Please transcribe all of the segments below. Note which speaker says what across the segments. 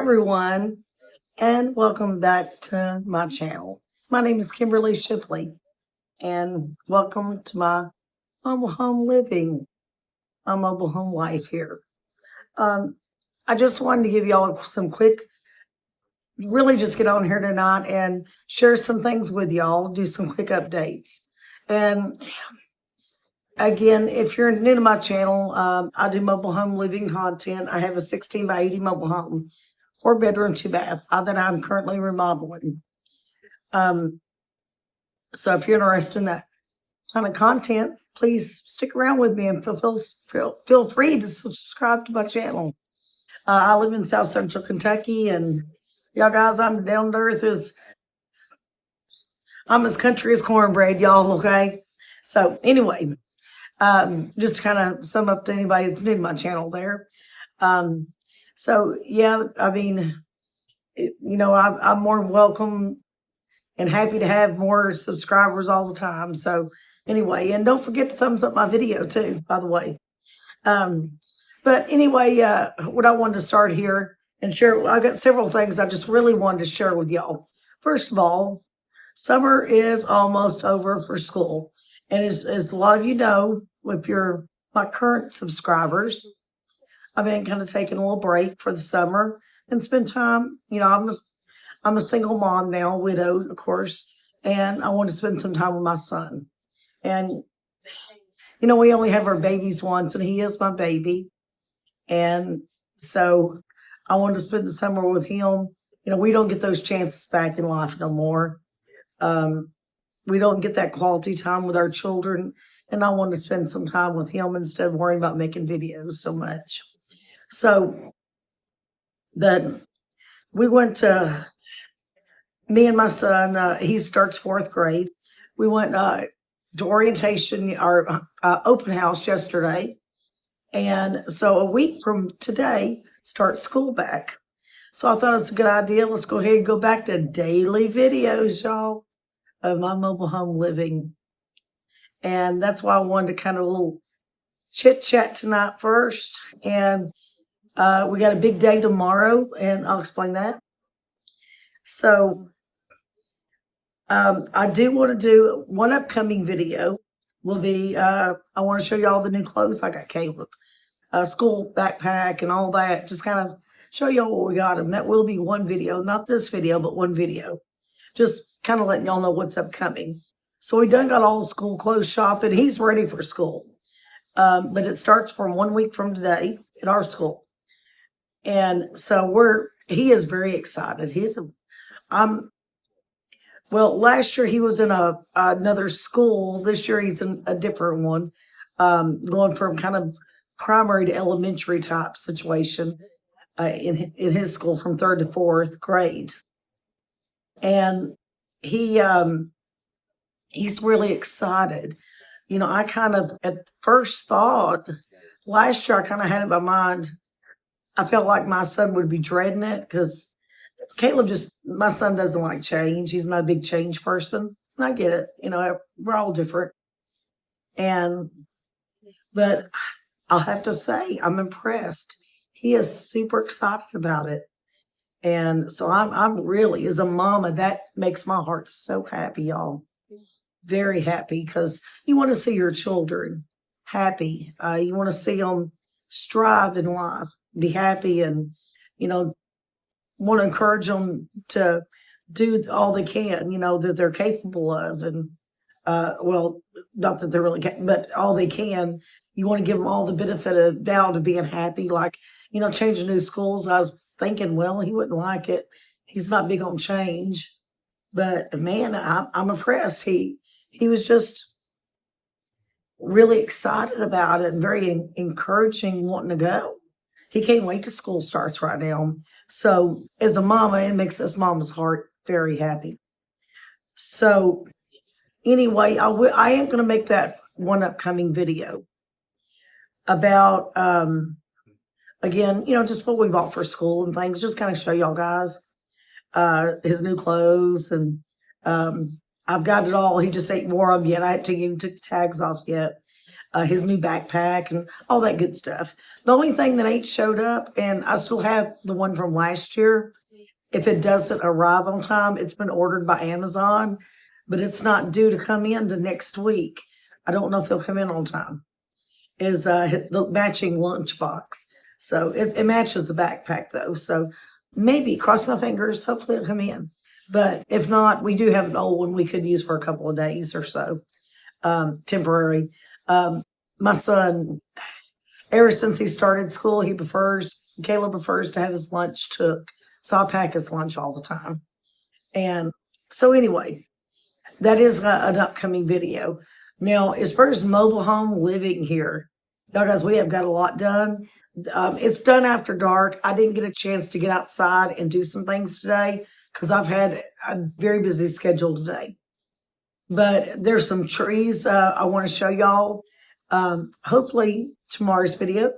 Speaker 1: everyone, and welcome back to my channel. My name is Kimberly Shipley, and welcome to my mobile home living, my mobile home life here. I just wanted to give y'all some quick, really just get on here tonight and share some things with y'all, do some quick updates. And again, if you're new to my channel, I do mobile home living content. I have a 16 by 80 mobile home, 4-bedroom, 2-bath that I'm currently remodeling. So if you're interested in that kind of content, please stick around with me and feel free to subscribe to my channel. I live in South Central Kentucky, and y'all guys, I'm down to earth I'm as country as cornbread, y'all. Okay. So anyway, just to kind of sum up to anybody that's new to my channel there. So yeah, I mean, I'm more welcome and happy to have more subscribers all the time. So anyway, and don't forget to thumbs up my video too, by the way. But anyway, what I wanted to start here and share, I got several things I just really wanted to share with y'all. First of all, summer is almost over for school. And as a lot of you know, if you're my current subscribers, I've been kind of taking a little break for the summer and spend time. I'm a single mom now, widowed, of course, and I want to spend some time with my son. And we only have our babies once, and he is my baby. And so I wanted to spend the summer with him. We don't get those chances back in life no more. We don't get that quality time with our children, and I wanted to spend some time with him instead of worrying about making videos so much. So that we went to, me and my son, he starts 4th grade. We went to orientation, our open house yesterday. And so a week from today, start school back. So I thought it's a good idea. Let's go ahead and go back to daily videos, y'all, of my mobile home living. And that's why I wanted to kind of a little chit chat tonight first. And we got a big day tomorrow, and I'll explain that. So I do want to do one upcoming video will be, I want to show you all the new clothes I got Caleb, school backpack and all that, just kind of show y'all what we got him. That will be one video, not this video, but one video, just kind of letting y'all know what's upcoming. So we done got all the school clothes shopping. He's ready for school. But it starts from 1 week from today at our school. And so he is very excited. Well, last year he was in another school. This year he's in a different one, going from kind of primary to elementary type situation in his school from 3rd to 4th grade. And he's really excited. I kind of, at first thought, last year I kind of had in my mind, I felt like my son would be dreading it because my son doesn't like change. He's not a big change person. And I get it. We're all different. But I'll have to say, I'm impressed. He is super excited about it. And so I'm really, as a mama, that makes my heart so happy, y'all. Very happy, because you want to see your children happy. You want to see them strive in life, be happy, and, want to encourage them to do all they can, that they're capable of. And, well, not that they're really, but all they can. You want to give them all the benefit of doubt of being happy. Like, changing new schools. I was thinking, well, he wouldn't like it. He's not big on change. But man, I'm impressed. He was just really excited about it and very encouraging, wanting to go. He can't wait till school starts right now. So as a mama, it makes us mama's heart very happy. So anyway, I am going to make that one upcoming video about, again, just what we bought for school and things, just kind of show y'all guys his new clothes. And I've got it all. He just ain't wore them yet. I haven't took the tags off yet. his new backpack and all that good stuff. The only thing that ain't showed up, and I still have the one from last year. If it doesn't arrive on time, it's been ordered by Amazon, but it's not due to come in to next week. I don't know if it'll come in on time. Is the matching lunchbox. So it matches the backpack though. So maybe cross my fingers. Hopefully it'll come in. But if not, we do have an old one we could use for a couple of days or so, temporary. My son, ever since he started school, Caleb prefers to have his lunch took. So I pack his lunch all the time. And so anyway, that is an upcoming video. Now, as far as mobile home living here, y'all guys, we have got a lot done. It's done after dark. I didn't get a chance to get outside and do some things today because I've had a very busy schedule today. But there's some trees I want to show y'all. Hopefully tomorrow's video.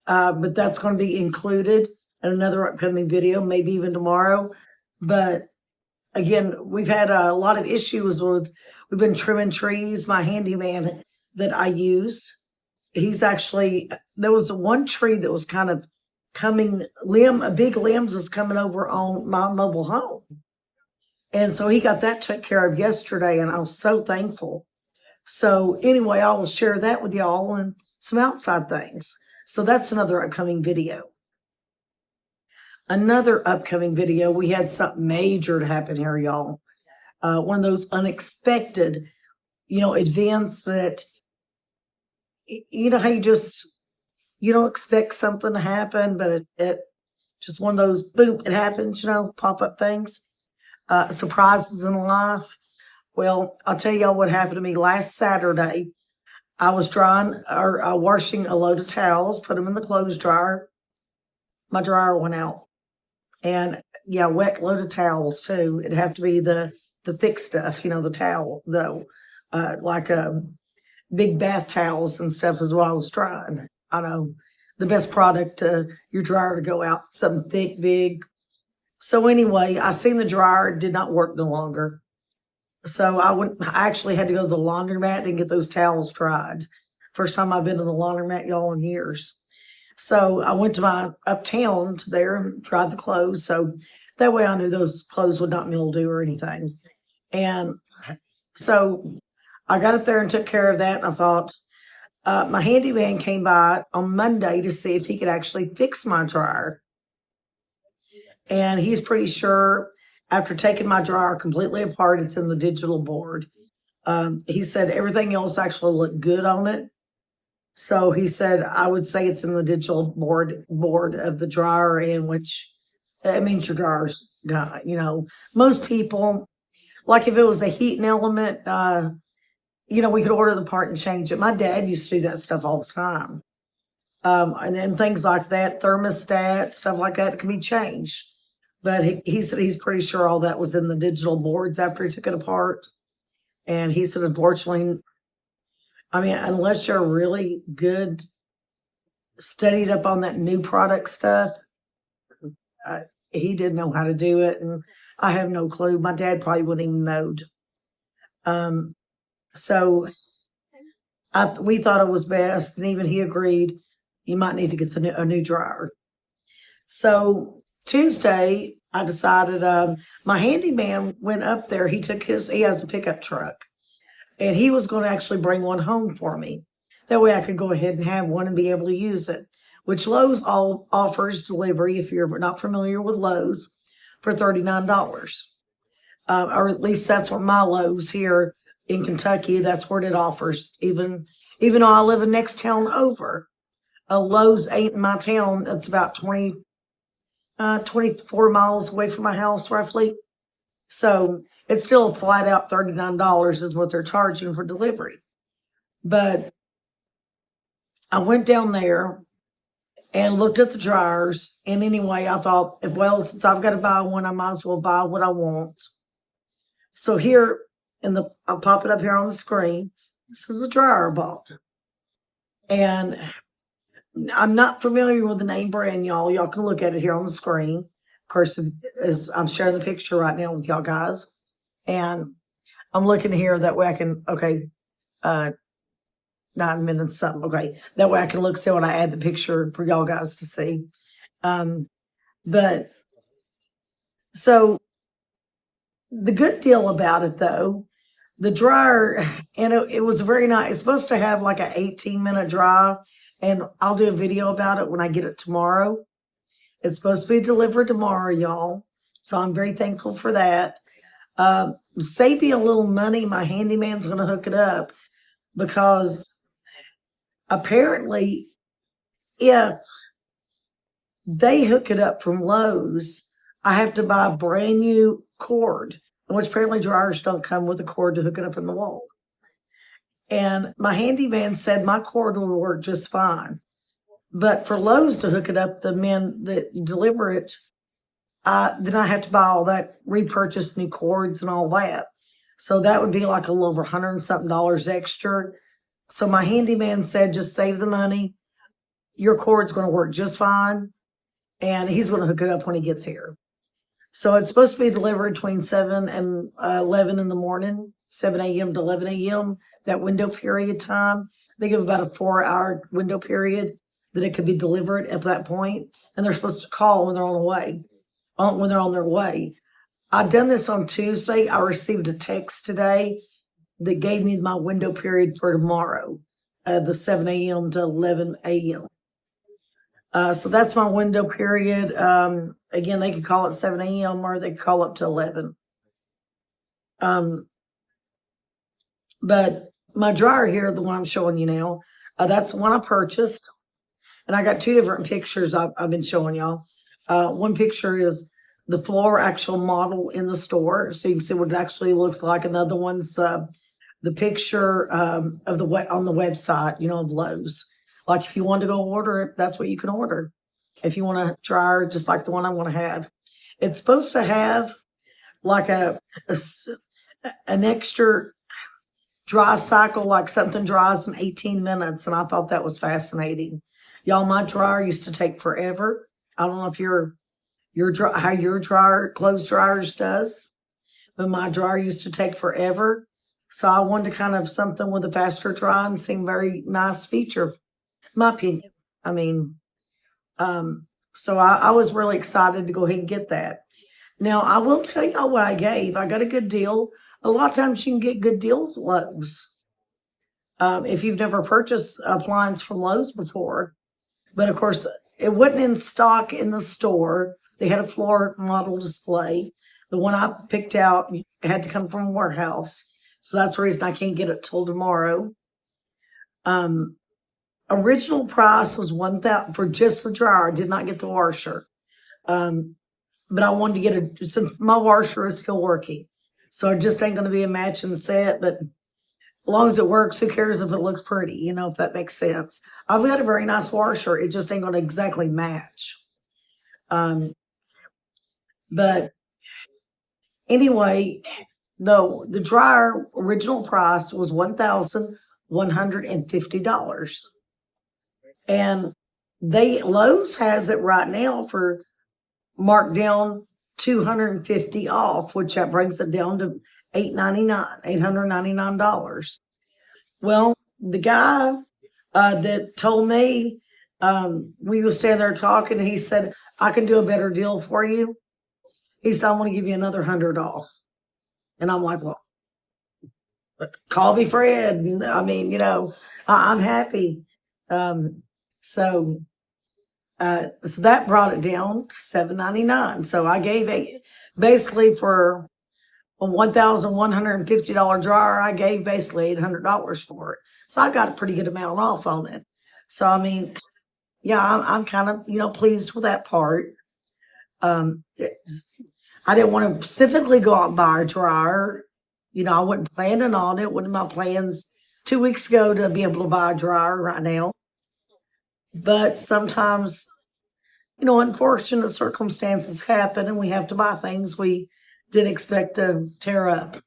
Speaker 1: But that's going to be included in another upcoming video, maybe even tomorrow. But again, we've had a lot of issues we've been trimming trees. My handyman that I use, there was one tree that was kind of a big limbs was coming over on my mobile home. And so he got that took care of yesterday, and I was so thankful. So anyway, I will share that with y'all and some outside things. So that's another upcoming video. Another upcoming video, we had something major to happen here, y'all. One of those unexpected, events that, how you don't expect something to happen, but it just one of those, boom, it happens, pop-up things, surprises in life. Well, I'll tell y'all what happened to me last Saturday. I was washing a load of towels, put them in the clothes dryer. My dryer went out. And yeah, wet load of towels too. It'd have to be the thick stuff, the towel, like big bath towels and stuff is what I was trying. I know the best product your dryer to go out, something thick, big. So anyway, I seen the dryer, did not work no longer. So I actually had to go to the laundromat and get those towels dried. First time I've been to the laundromat, y'all, in years. So I went to my uptown to there and dried the clothes. So that way I knew those clothes would not mildew or anything. And so I got up there and took care of that. And I thought, my handyman came by on Monday to see if he could actually fix my dryer. And he's pretty sure after taking my dryer completely apart, it's in the digital board. He said everything else actually looked good on it. So he said, I would say it's in the digital board of the dryer, in which it means your dryer's got, most people, like if it was a heating element, we could order the part and change it. My dad used to do that stuff all the time. And then things like that, thermostat, stuff like that can be changed. But he said he's pretty sure all that was in the digital boards after he took it apart. And he said, unfortunately, unless you're really good, studied up on that new product stuff, he didn't know how to do it. And I have no clue. My dad probably wouldn't even know. So we thought it was best. And even he agreed, you might need to get a new dryer. So Tuesday, I decided, my handyman went up there. He has a pickup truck. And he was going to actually bring one home for me. That way I could go ahead and have one and be able to use it, which Lowe's offers delivery, if you're not familiar with Lowe's, for $39. Or at least that's what my Lowe's here in Kentucky, that's what it offers. Even though I live in next town over, a Lowe's ain't in my town. It's about 24 miles away from my house, roughly. So it's still flat out $39 is what they're charging for delivery. But I went down there and looked at the dryers. And anyway, I thought, well, since I've got to buy one, I might as well buy what I want. So here I'll pop it up here on the screen. This is a dryer I bought. And I'm not familiar with the name brand, y'all. Y'all can look at it here on the screen. Of course, as I'm sharing the picture right now with y'all guys. And I'm looking here, that way I can, 9 minutes something. Okay. That way I can see when I add the picture for y'all guys to see. But so the good deal about it though, the dryer, and it was very nice. It's supposed to have like an 18-minute dry, and I'll do a video about it when I get it tomorrow. It's supposed to be delivered tomorrow, y'all. So I'm very thankful for that. Save me a little money. My handyman's going to hook it up because apparently if they hook it up from Lowe's, I have to buy a brand new cord, which apparently dryers don't come with a cord to hook it up in the wall. And my handyman said my cord will work just fine. But for Lowe's to hook it up, the men that deliver it, then I have to buy all that, repurchase new cords and all that. So that would be like a little over $100 and something extra. So my handyman said, just save the money. Your cord's going to work just fine. And he's going to hook it up when he gets here. So it's supposed to be delivered between 7 and 11 in the morning, 7 a.m. to 11 a.m., that window period time. They give about a 4-hour window period that it could be delivered at that point. And they're supposed to call when they're on the way, when they're on their way. I've done this on Tuesday. I received a text today that gave me my window period for tomorrow, the 7 a.m. to 11 a.m. So that's my window period. Again, they could call it 7 a.m. or they could call up to 11. But my dryer here, the one I'm showing you now, that's the one I purchased. And I got two different pictures I've been showing y'all. One picture is the floor actual model in the store, so you can see what it actually looks like. And the other one's the picture of on the website, of Lowe's. Like if you want to go order it, that's what you can order. If you want a dryer just like the one I want to have, it's supposed to have like an extra dry cycle, like something dries in 18 minutes. And I thought that was fascinating. Y'all, my dryer used to take forever. I don't know if how your dryer, clothes dryers does, but my dryer used to take forever. So I wanted to kind of something with a faster dry and seemed very nice feature, my opinion. I mean, so I was really excited to go ahead and get that. Now, I will tell y'all what I gave. I got a good deal. A lot of times you can get good deals at Lowe's. If you've never purchased appliance from Lowe's before. But of course, it wasn't in stock in the store. They had a floor model display. The one I picked out had to come from a warehouse. So that's the reason I can't get it till tomorrow. Original price was $1,000 for just the dryer. I did not get the washer. But I wanted to get since my washer is still working. So it just ain't going to be a matching set, but as long as it works, who cares if it looks pretty, if that makes sense. I've got a very nice washer. It just ain't going to exactly match. But anyway, the dryer original price was $1,150. And Lowe's has it right now for marked down $250 off, which that brings it down to $899. Well, the guy that told me, we were standing there talking, and he said, I can do a better deal for you. He said, I want to give you another $100 off. And I'm like, well, call me Fred. I mean, I'm happy. So that brought it down to $799. So I gave basically for a $1,150 dryer, I gave basically $800 for it. So I got a pretty good amount off on it. So, I mean, yeah, I'm kind of, pleased with that part. I didn't want to specifically go out and buy a dryer. I wasn't planning on it. One of my plans 2 weeks ago to be able to buy a dryer right now. But sometimes, unfortunate circumstances happen and we have to buy things we didn't expect to tear up.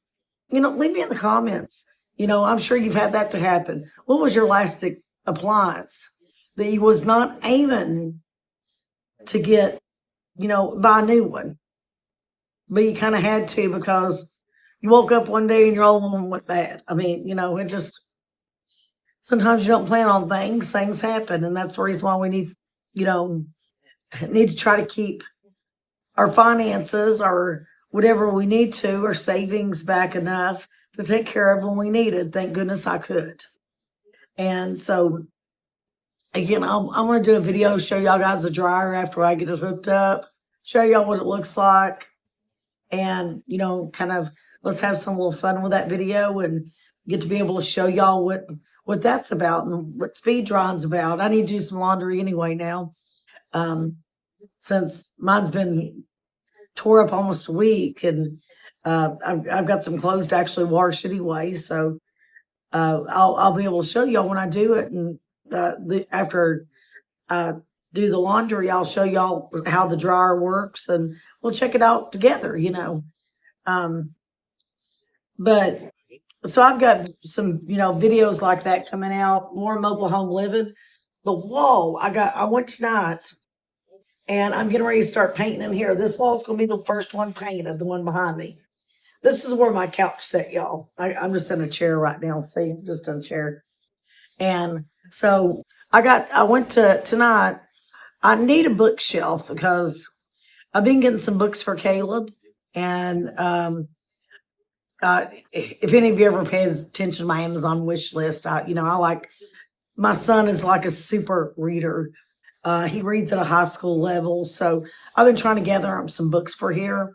Speaker 1: Leave me in the comments. I'm sure you've had that to happen. What was your last appliance that you was not aiming to get, buy a new one, but you kind of had to because you woke up one day and your old one went bad? I mean, it just, sometimes you don't plan on things, things happen. And that's the reason why we need, you know, need to try to keep our finances or whatever we need to, our savings back enough to take care of when we need it. Thank goodness I could. And so, again, I'm going to do a video, show y'all guys the dryer after I get it hooked up, show y'all what it looks like, and, you know, kind of let's have some little fun with that video and get to be able to show y'all what that's about and what speed drying's about. I need to do some laundry anyway now, since mine's been tore up almost a week, and I've got some clothes to actually wash anyway. So I'll be able to show y'all when I do it, and after I do the laundry, I'll show y'all how the dryer works, and we'll check it out together. You know, but so I've got some videos like that coming out, more mobile home living. The wall I went tonight, and I'm getting ready to start painting in here. This wall's gonna be the first one painted, the one behind me. This is where my couch set, y'all. I'm just in a chair right now. See, just in a chair. And so I went to tonight. I need a bookshelf because I've been getting some books for Caleb. And if any of you ever pays attention to my Amazon wish list, I like, my son is like a super reader. He reads at a high school level. So I've been trying to gather up some books for here,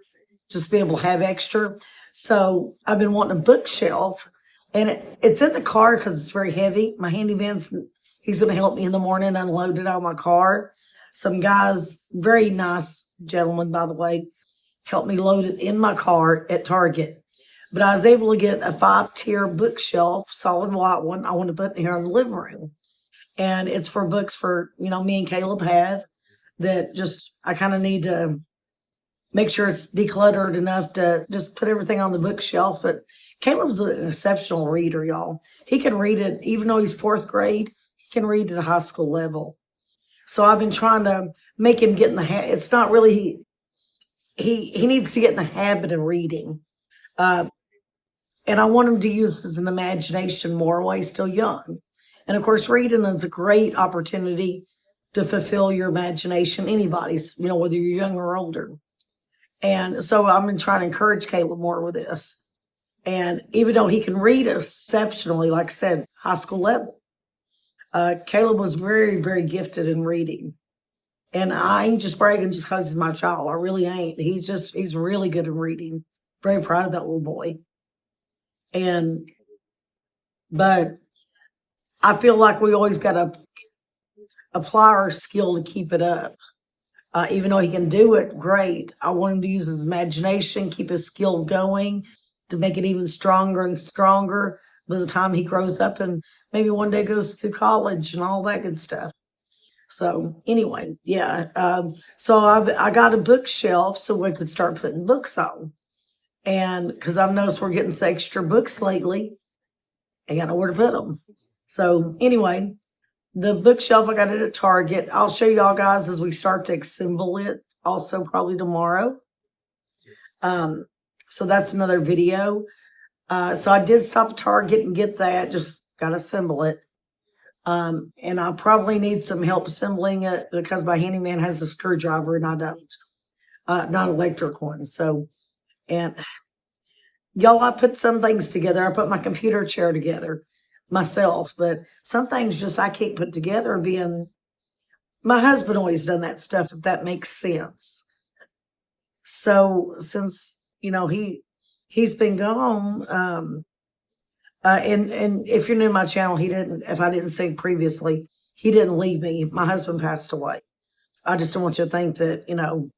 Speaker 1: just to be able to have extra. So I've been wanting a bookshelf, and it's in the car because it's very heavy. My handyman's, he's going to help me in the morning unload it out of my car. Some guys, very nice gentlemen, by the way, helped me load it in my car at Target. But I was able to get a 5-tier bookshelf, solid white one. I want to put in here in the living room. And it's for books for, me and Caleb have that just, I kind of need to make sure it's decluttered enough to just put everything on the bookshelf. But Caleb's an exceptional reader, y'all. He can read it, even though he's 4th grade, he can read at a high school level. So I've been trying to make him get in the habit. It's not really, he needs to get in the habit of reading. And I want him to use his imagination more while he's still young. And of course, reading is a great opportunity to fulfill your imagination, anybody's, whether you're young or older. And so I've been trying to encourage Caleb more with this. And even though he can read exceptionally, like I said, high school level, Caleb was very, very gifted in reading. And I ain't just bragging just because he's my child. I really ain't. He's really good at reading. Very proud of that little boy. But I feel like we always got to apply our skill to keep it up. Even though he can do it great, I want him to use his imagination, keep his skill going to make it even stronger and stronger by the time he grows up and maybe one day goes through college and all that good stuff. So anyway, yeah. So I got a bookshelf so we could start putting books on. And because I've noticed we're getting some extra books lately, I got nowhere to put them. So anyway, the bookshelf, I got it at Target. I'll show y'all guys as we start to assemble it, also probably tomorrow. So that's another video. So I did stop at Target and get that, just got to assemble it. And I probably need some help assembling it because my handyman has a screwdriver and I don't, not electric one. So, and y'all, I put some things together. I put my computer chair together myself, but some things just I can't put together. Being my husband always done that stuff, if that makes sense. So since he's been gone, and if you're new to my channel, if I didn't say previously, he didn't leave me. My husband passed away. I just don't want you to think that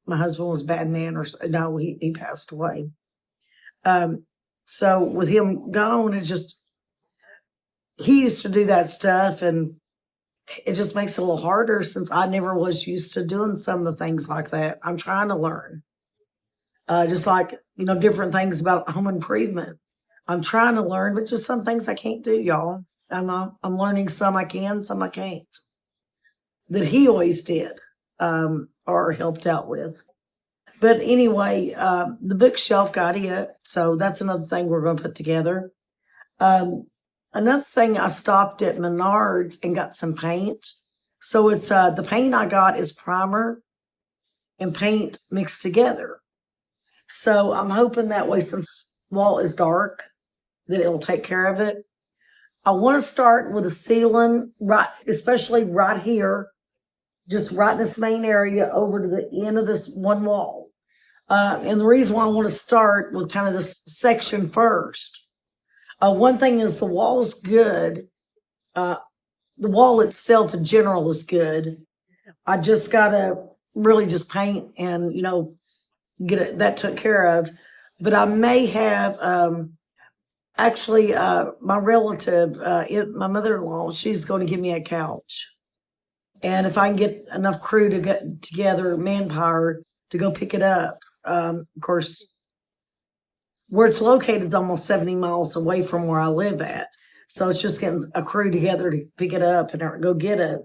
Speaker 1: my husband was a bad man, or no, he passed away. So with him gone, he used to do that stuff, and it just makes it a little harder since I never was used to doing some of the things like that. I'm trying to learn. Just like, different things about home improvement. I'm trying to learn, but just some things I can't do, y'all. I'm learning some I can, some I can't. That he always did, or helped out with. But anyway, the bookshelf got it. So that's another thing we're going to put together. another thing, I stopped at Menards and got some paint. So it's the paint I got is primer and paint mixed together. So I'm hoping that way, since wall is dark, that it'll take care of it. I want to start with a ceiling, right, especially right here, just right in this main area over to the end of this one wall. And the reason why I want to start with kind of this section first, one thing is the wall's good. The wall itself in general is good. I just gotta really just paint and, get it that took care of. But I may have actually my relative, my mother-in-law, she's going to give me a couch. And if I can get enough crew to get together, manpower to go pick it up, of course, where it's located is almost 70 miles away from where I live at. So it's just getting a crew together to pick it up and go get it.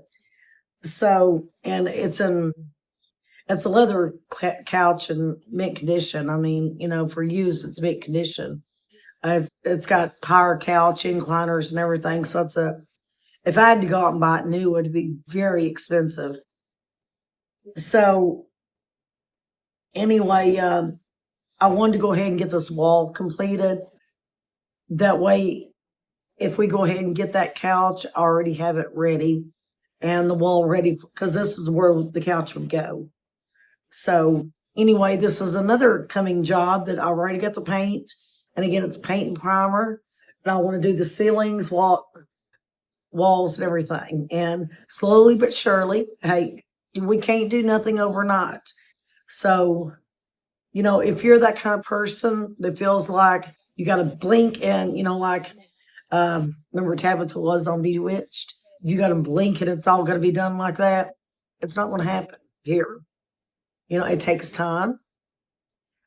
Speaker 1: So, and it's a leather couch in mint condition. I mean, for used, it's mint condition. It's got power couch, incliners, and everything. So if I had to go out and buy it new, it would be very expensive. So anyway, I wanted to go ahead and get this wall completed. That way, if we go ahead and get that couch, I already have it ready and the wall ready, because this is where the couch would go. So anyway, this is another coming job that I already got the paint. And again, it's paint and primer. And I want to do the ceilings, walls and everything. And slowly but surely, hey, we can't do nothing overnight. So, if you're that kind of person that feels like you got to blink and, like, remember Tabitha was on Bewitched? If you got to blink and it's all going to be done like that, it's not going to happen here. It takes time.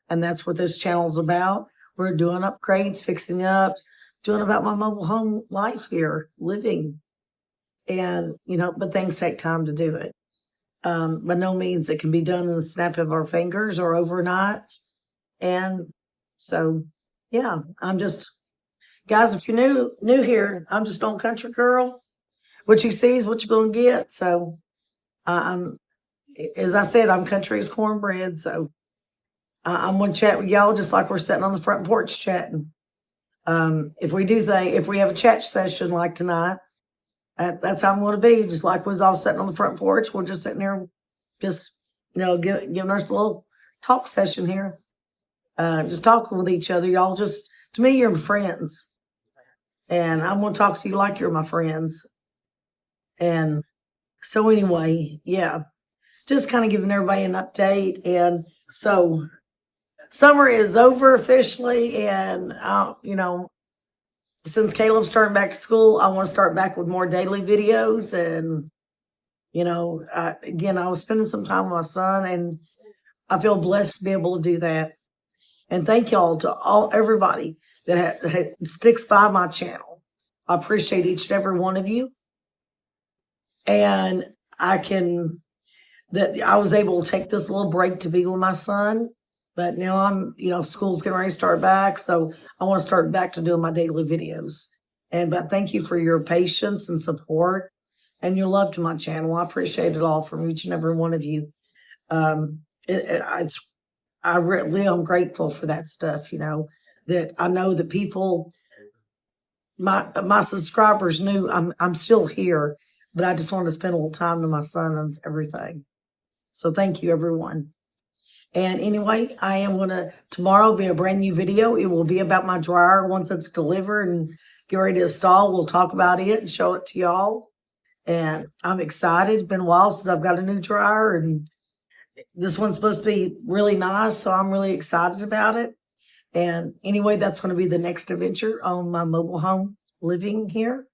Speaker 1: And that's what this channel's about. We're doing upgrades, fixing up, doing about my mobile home life here, living. And, but things take time to do it. By no means it can be done in the snap of our fingers or overnight. And so, yeah, I'm just, guys, if you're new here, I'm just on Country Girl. What you see is what you're going to get. So, as I said, I'm country as cornbread. So, I'm going to chat with y'all just like we're sitting on the front porch chatting. If we have a chat session like tonight, that's how I'm going to be. Just like we was all sitting on the front porch, we're just sitting there, just giving us a little talk session here, just talking with each other. Y'all just, to me, you're my friends, and I'm going to talk to you like you're my friends. And so anyway, yeah, just kind of giving everybody an update. And so summer is over officially, and since Caleb's starting back to school, I want to start back with more daily videos. And again, I was spending some time with my son, and I feel blessed to be able to do that. And thank y'all to everybody that sticks by my channel. I appreciate each and every one of you. And I was able to take this little break to be with my son. But now I'm, school's getting ready to start back. So I want to start back to doing my daily videos. But thank you for your patience and support and your love to my channel. I appreciate it all from each and every one of you. I'm grateful for that stuff, that I know that people, my subscribers knew I'm still here, but I just wanted to spend a little time with my son and everything. So thank you, everyone. And anyway, I am tomorrow will be a brand new video. It will be about my dryer once it's delivered and get ready to install. We'll talk about it and show it to y'all. And I'm excited. It's been a while since I've got a new dryer, and this one's supposed to be really nice. So I'm really excited about it. And anyway, that's going to be the next adventure on my mobile home living here.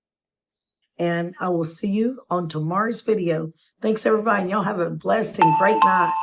Speaker 1: And I will see you on tomorrow's video. Thanks, everybody. And y'all have a blessed and great night.